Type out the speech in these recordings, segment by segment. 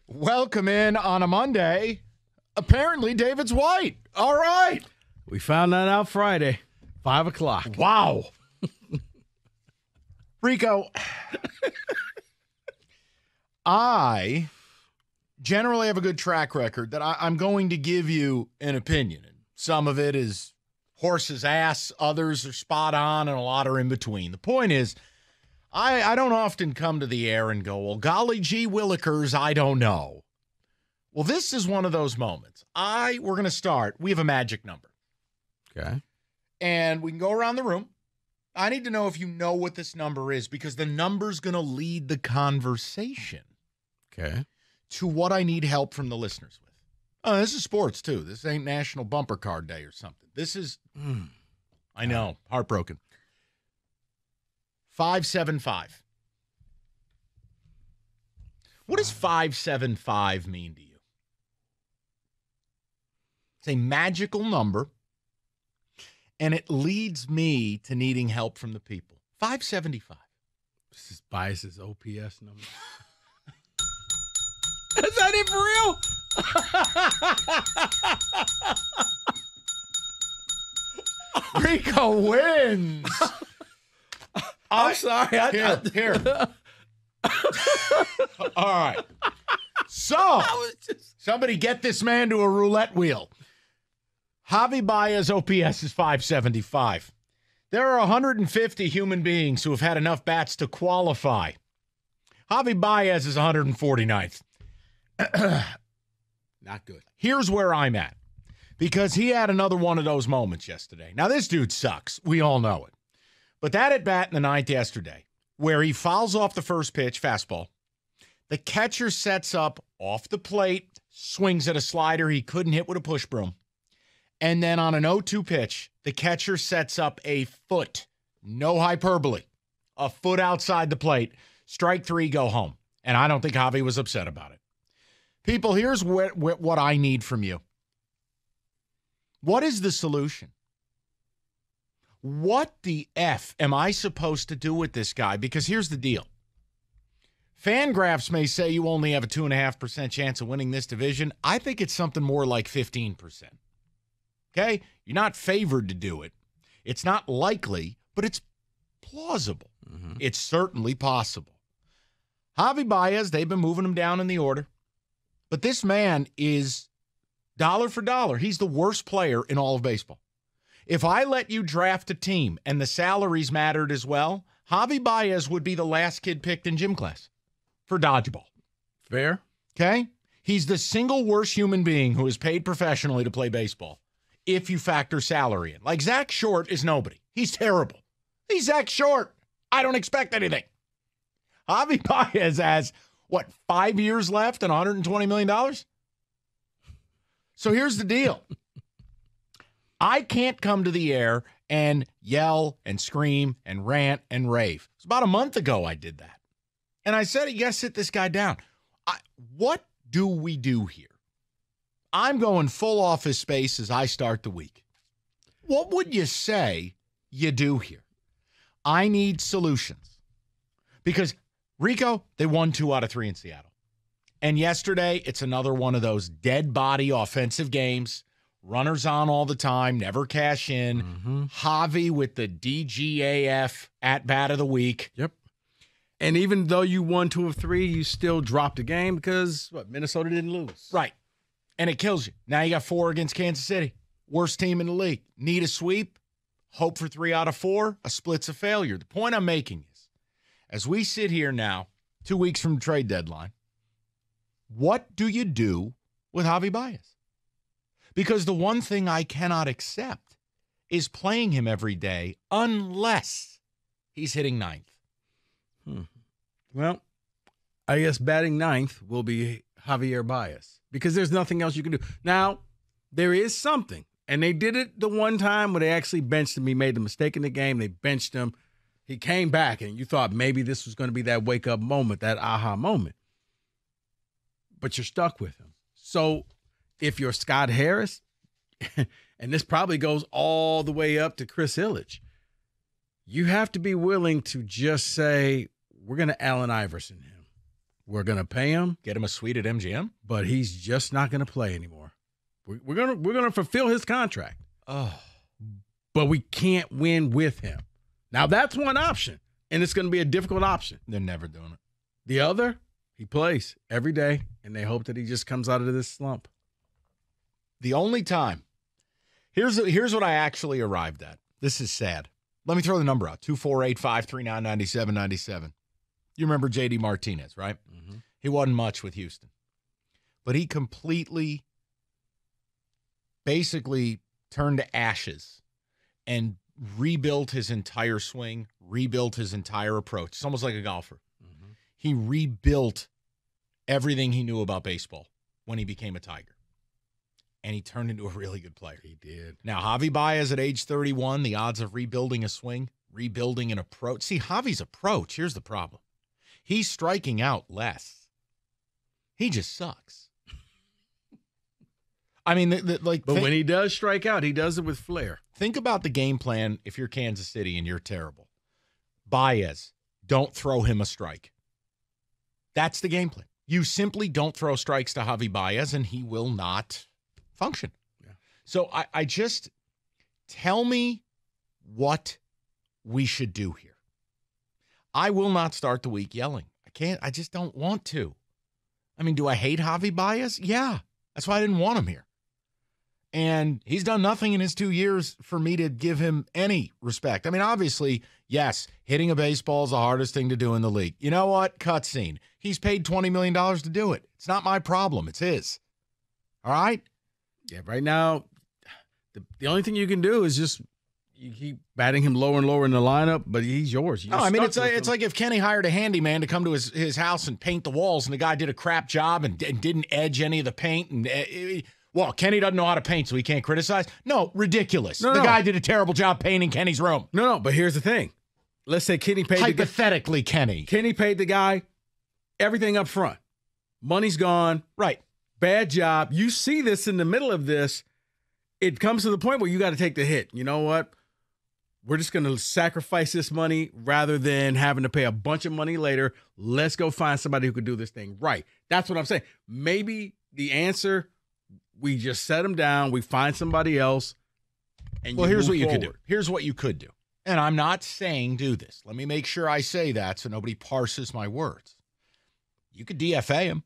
Welcome in on a Monday. Apparently, David's white. All right. We found that out Friday, 5 o'clock. Wow. Rico, I generally have a good track record that I'm going to give you an opinion. And some of it is horse's ass, others are spot on, and a lot are in between. The point is, I don't often come to the air and go, well, golly gee willikers, I don't know. Well, this is one of those moments. We're going to start. We have a magic number. Okay. And we can go around the room. I need to know if you know what this number is because the number's going to lead the conversation. Okay. To what I need help from the listeners with. Oh, this is sports, too. This ain't National Bumper Car Day or something. This is, I know, heartbroken. 575. What does 575 mean to you? It's a magical number, and it leads me to needing help from the people. 575. This is Baez's OPS number. Is that it for real? Rico wins. I'm sorry. Here. All right. So, somebody get this man to a roulette wheel. Javier Baez OPS is 575. There are 150 human beings who have had enough bats to qualify. Javier Baez is 149th. Not good. Here's where I'm at. Because he had another one of those moments yesterday. Now, this dude sucks. We all know it. But that at bat in the ninth yesterday, where he fouls off the first pitch, fastball, the catcher sets up off the plate, swings at a slider he couldn't hit with a push broom. And then on an 0-2 pitch, the catcher sets up a foot, no hyperbole, a foot outside the plate, strike three, go home. And I don't think Javi was upset about it. People, here's what I need from you. What is the solution? What the F am I supposed to do with this guy? Because here's the deal. Fangraphs may say you only have a 2.5% chance of winning this division. I think it's something more like 15%. Okay? You're not favored to do it. It's not likely, but it's plausible. Mm-hmm. It's certainly possible. Javier Baez, they've been moving him down in the order. But this man is dollar for dollar. He's the worst player in all of baseball. If I let you draft a team and the salaries mattered as well, Javier Baez would be the last kid picked in gym class for dodgeball. Fair. Okay? He's the single worst human being who is paid professionally to play baseball if you factor salary in. Like Zach Short is nobody. He's terrible. He's Zach Short. I don't expect anything. Javier Baez has, 5 years left and $120 million? So here's the deal. I can't come to the air and yell and scream and rant and rave. It's about a month ago I did that. And I said, you got to sit this guy down. What do we do here? I'm going full office space as I start the week. What would you say you do here? I need solutions. Because, Rico, they won 2 out of 3 in Seattle. And yesterday, it's another one of those dead body offensive games. Runners on all the time, never cash in. Mm-hmm. Javi with the DGAF at-bat of the week. Yep. And even though you won 2 of 3, you still dropped a game because, Minnesota didn't lose. Right. And it kills you. Now you got 4 against Kansas City. Worst team in the league. Need a sweep. Hope for 3 out of 4. A split's a failure. The point I'm making is, as we sit here now, 2 weeks from the trade deadline, what do you do with Javier Baez? Because the one thing I cannot accept is playing him every day unless he's hitting ninth. Well, I guess batting ninth will be Javier Baez because there's nothing else you can do. Now, there is something, and they did it the one time where they actually benched him. He made the mistake in the game. They benched him. He came back, and you thought maybe this was going to be that wake-up moment, that aha moment. But you're stuck with him. So if you're Scott Harris, and this probably goes all the way up to Chris Ilitch, you have to be willing to just say, we're going to Allen Iverson him. We're going to pay him. Get him a suite at MGM? But he's just not going to play anymore. We're gonna fulfill his contract. Oh. But we can't win with him. Now, that's one option, and it's going to be a difficult option. They're never doing it. The other, he plays every day, and they hope that he just comes out of this slump. The only time. Here's what I actually arrived at. This is sad. Let me throw the number out, 248-539-9797. You remember J.D. Martinez, right? Mm-hmm. He wasn't much with Houston. But he completely, basically turned to ashes and rebuilt his entire swing, rebuilt his entire approach. It's almost like a golfer. Mm-hmm. He rebuilt everything he knew about baseball when he became a Tiger. And he turned into a really good player. He did. Now, Javi Baez at age 31, the odds of rebuilding a swing, rebuilding an approach. See, Javi's approach, here's the problem. He's striking out less. He just sucks. I mean, when he does strike out, he does it with flair. Think about the game plan if you're Kansas City and you're terrible. Baez, don't throw him a strike. That's the game plan. You simply don't throw strikes to Javi Baez, and he will not function. Yeah. So I just tell me what we should do here. I will not start the week yelling. I just don't want to. I mean, do I hate Javi Baez? Yeah. That's why I didn't want him here. And he's done nothing in his 2 years for me to give him any respect. I mean, obviously, yes, hitting a baseball is the hardest thing to do in the league. You know what? Cutscene. He's paid $20 million to do it. It's not my problem. It's his. All right? Yeah, right now, the only thing you can do is just you keep batting him lower and lower in the lineup, but he's yours. No, I mean, it's like if Kenny hired a handyman to come to his house and paint the walls, and the guy did a crap job and didn't edge any of the paint. And well, Kenny doesn't know how to paint, so he can't criticize. No, ridiculous. The guy did a terrible job painting Kenny's room. No, but here's the thing. Let's say Kenny paid hypothetically, Kenny paid the guy everything up front. Money's gone. Right. Bad job. You see this in the middle of this. It comes to the point where you got to take the hit. You know what? We're just going to sacrifice this money rather than having to pay a bunch of money later. Let's go find somebody who could do this thing right. That's what I'm saying. Maybe the answer, we just set him down. We find somebody else. And here's what you could do. Here's what you could do. And I'm not saying do this. Let me make sure I say that so nobody parses my words. You could DFA him.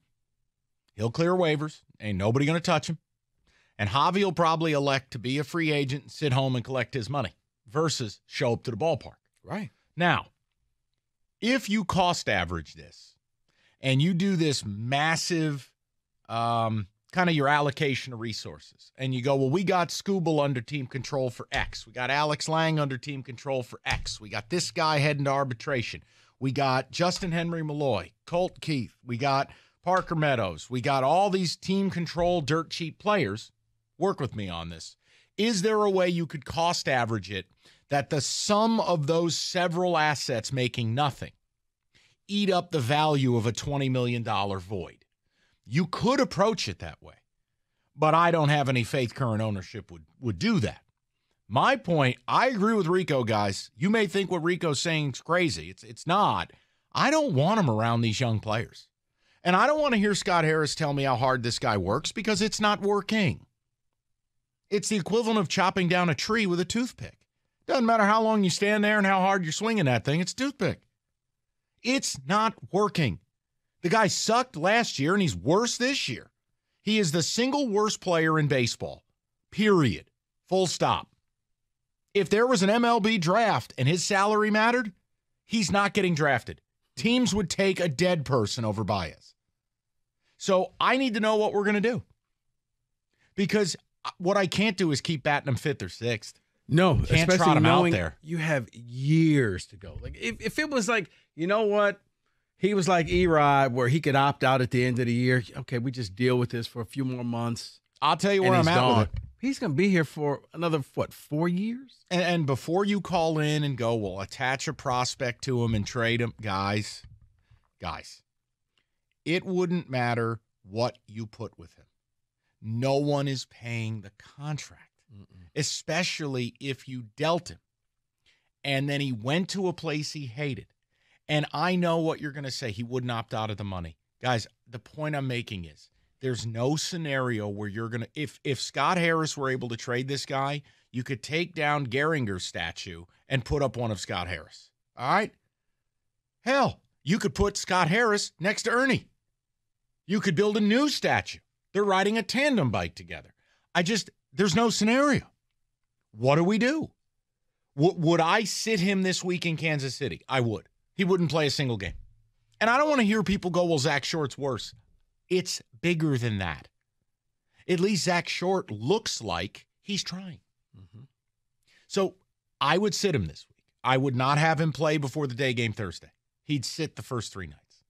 He'll clear waivers. Ain't nobody going to touch him. And Javi will probably elect to be a free agent and sit home and collect his money versus show up to the ballpark. Right. Now, if you cost average this and you do this massive kind of your allocation of resources and you go, well, we got Scooble under team control for X. We got Alex Lang under team control for X. We got this guy heading to arbitration. We got Justin Henry Malloy, Colt Keith. We got Parker Meadows. We got all these team control dirt cheap players. Work with me on this. Is there a way you could cost average it that the sum of those several assets making nothing eat up the value of a $20 million void? You could approach it that way, but I don't have any faith current ownership would do that. My point, I agree with Rico, guys. You may think what Rico's saying is crazy. It's not. I don't want him around these young players. And I don't want to hear Scott Harris tell me how hard this guy works because it's not working. It's the equivalent of chopping down a tree with a toothpick. Doesn't matter how long you stand there and how hard you're swinging that thing, it's a toothpick. It's not working. The guy sucked last year, and he's worse this year. He is the single worst player in baseball, period. Full stop. If there was an MLB draft and his salary mattered, he's not getting drafted. Teams would take a dead person over Baez. So I need to know what we're going to do. Because what I can't do is keep batting them fifth or sixth. No, can't especially trot him knowing out there. You have years to go. Like if it was like, you know what? He was like Erod where he could opt out at the end of the year. Okay, we just deal with this for a few more months. I'll tell you where I'm at with it. He's going to be here for another, 4 years? And before you call in and go, well, attach a prospect to him and trade him, guys, it wouldn't matter what you put with him. No one is paying the contract, especially if you dealt him. And then he went to a place he hated. And I know what you're going to say. He wouldn't opt out of the money. Guys, the point I'm making is there's no scenario where you're going to – if Scott Harris were able to trade this guy, you could take down Gehringer's statue and put up one of Scott Harris. All right? Hell, you could put Scott Harris next to Ernie. You could build a new statue. They're riding a tandem bike together. There's no scenario. What do we do? Would I sit him this week in Kansas City? I would. He wouldn't play a single game. And I don't want to hear people go, well, Zach Short's worse. It's bigger than that. At least Zach Short looks like he's trying. Mm-hmm. So I would sit him this week. I would not have him play before the day game Thursday. He'd sit the first 3 nights.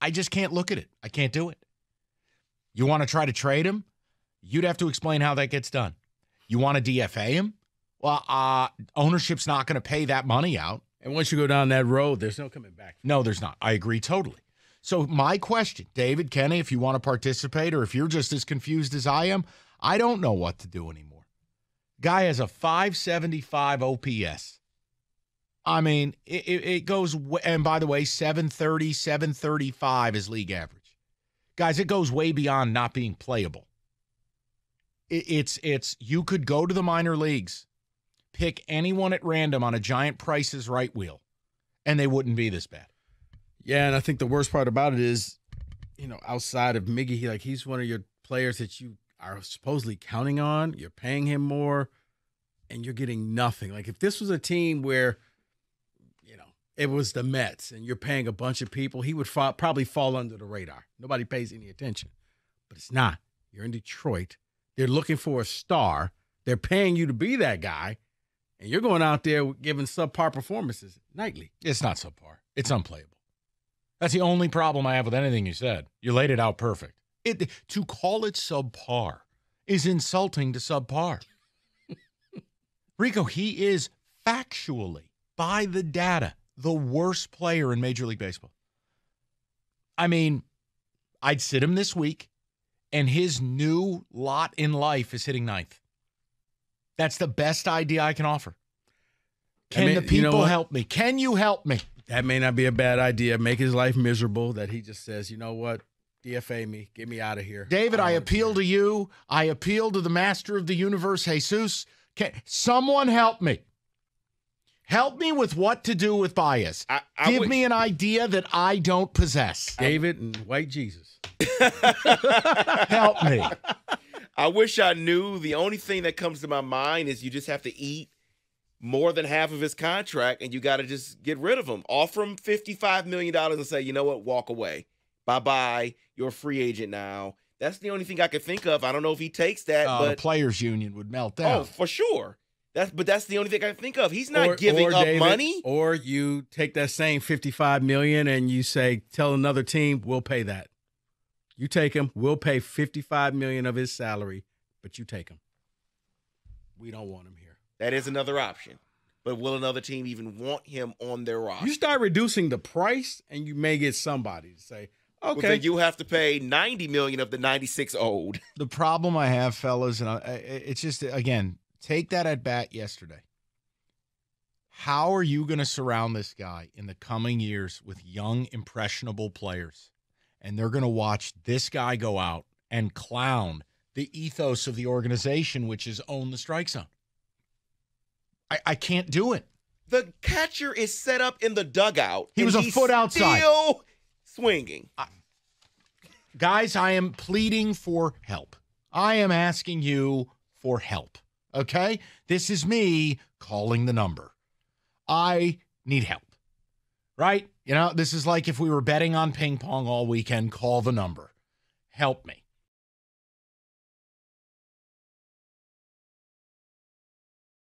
I just can't look at it. I can't do it. You want to try to trade him? You'd have to explain how that gets done. You want to DFA him? Well, ownership's not going to pay that money out. And once you go down that road, there's no coming back. No, there's not. I agree totally. So my question, David, Kenny, if you want to participate or if you're just as confused as I am, I don't know what to do anymore. Guy has a 575 OPS. I mean, it goes, and by the way, 730, 735 is league average. Guys, it goes way beyond not being playable. It's you could go to the minor leagues, pick anyone at random on a giant Price is Right wheel, and they wouldn't be this bad. Yeah, and I think the worst part about it is, outside of Miggy, he's one of your players that you are supposedly counting on. You're paying him more, and you're getting nothing. Like, if this was a team where, it was the Mets and you're paying a bunch of people, he would probably fall under the radar. Nobody pays any attention. But it's not. You're in Detroit. They're looking for a star. They're paying you to be that guy, and you're going out there giving subpar performances nightly. It's not subpar. It's unplayable. That's the only problem I have with anything you said. You laid it out perfect. To call it subpar is insulting to subpar. Rico, he is factually, by the data, the worst player in Major League Baseball. I mean, I'd sit him this week, and his new lot in life is hitting 9th. That's the best idea I can offer. Can the people help me? Can you help me? That may not be a bad idea. Make his life miserable, that he just says, you know what, DFA me, get me out of here. David, I appeal to you. I appeal to the master of the universe, Jesus. Can someone help me? Help me with what to do with Baez. Give me an idea that I don't possess. David and white Jesus. Help me. I wish I knew. The only thing that comes to my mind is you just have to eat more than half of his contract, and you got to just get rid of him. Offer him $55 million and say, you know what, walk away. Bye-bye. You're a free agent now. That's the only thing I could think of. I don't know if he takes that. But the players' union would melt down. Oh, for sure. That's the only thing I can think of. He's not giving up David, money. Or you take that same $55 million and you say, tell another team, we'll pay that. You take him, we'll pay $55 million of his salary, but you take him. We don't want him here. That is another option. But will another team even want him on their roster? You start reducing the price, and you may get somebody to say, okay. Well, then you have to pay $90 million of the 96 owed. The problem I have, fellas, and it's just, again, take that at bat yesterday. How are you going to surround this guy in the coming years with young, impressionable players? And they're going to watch this guy go out and clown the ethos of the organization, which is own the strike zone. I can't do it. The catcher is set up in the dugout. He was a foot outside. Still swinging. Guys, I am pleading for help. I am asking you for help. Okay? This is me calling the number. I need help. Right? This is like if we were betting on ping pong all weekend, call the number. Help me.